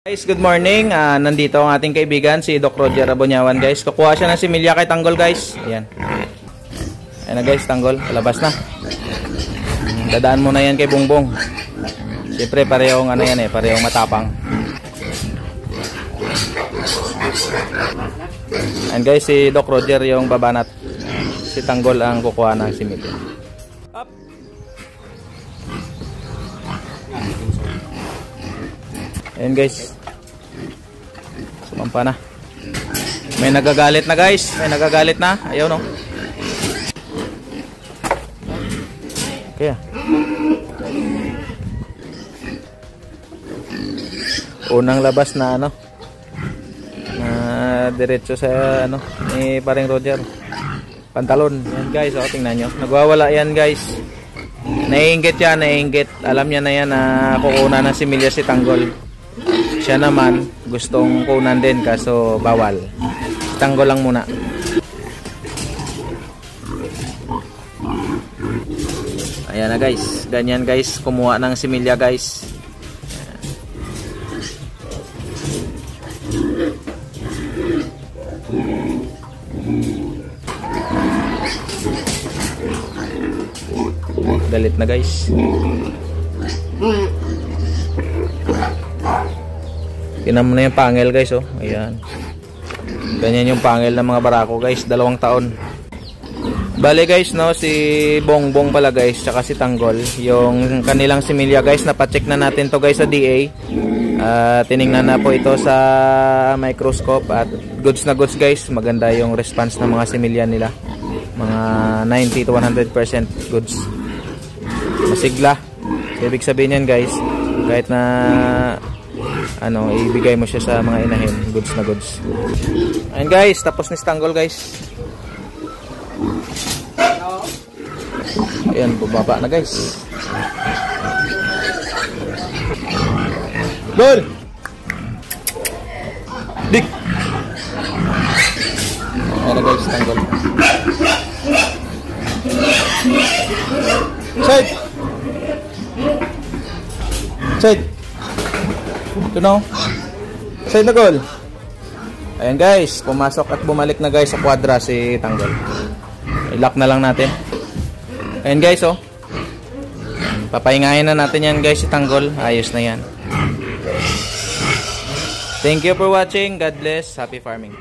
Guys, good morning. Nandito ang ating kaibigan si Doc Roger Abonyawan, guys. Kukuha siya ng similya kay Tanggol, guys. Ayan. Ayan na, guys, Tanggol. Palabas na. Dadaan mo na yan kay Bongbong. Siyempre, parehong ano yan parehong matapang. Ayan, guys, si Doc Roger yung babanat. Si Tanggol ang kukuha ng similya. Up. Ayan, guys. Sumampa na. May nagagalit na, guys. May nagagalit na. Ayaw, no? Kaya. Unang labas na, ano? Na diretso sa, ano? Ni paring Roger. Pantalon. Ayan, guys. O, tingnan nyo. Nagwawala yan, guys. Naiinggit yan, naiinggit. Alam niya na yan na kukunan ng similya si Tanggol. Siya naman gustong kunan din kaso bawal. Tanggol lang muna. Ayan na, guys. Ganyan, guys. Kumuha ng similya, guys. Galit na, guys. Tinan mo na yung pangil, guys, oh. Ayan. Ganyan yung pangil ng mga barako, guys. 2 taon. Bale, guys, no, si Bongbong pala, guys, tsaka si Tanggol, yung kanilang similya, guys, napacheck na natin to, guys, sa DA. Tiningnan na po ito sa microscope at goods na goods, guys. Maganda yung response ng mga similya nila. Mga 90 to 100% goods. Masigla. Ibig sabihin yan, guys, kahit na ano, ibigay mo siya sa mga inahin, goods na goods. Ayun, guys, tapos ni Tanggol, guys. Ayan, bumaba na, guys. Gol! Dik! Ayan na, guys, Tanggol. Side! Side! Ito na. Side na, goal. Ayan, guys. Pumasok at bumalik na, guys, sa kwadra si Tanggol. I-lock na lang natin. Ayan, guys, oh. Papahingahin na natin yan, guys, si Tanggol. Ayos na yan. Thank you for watching. God bless. Happy farming.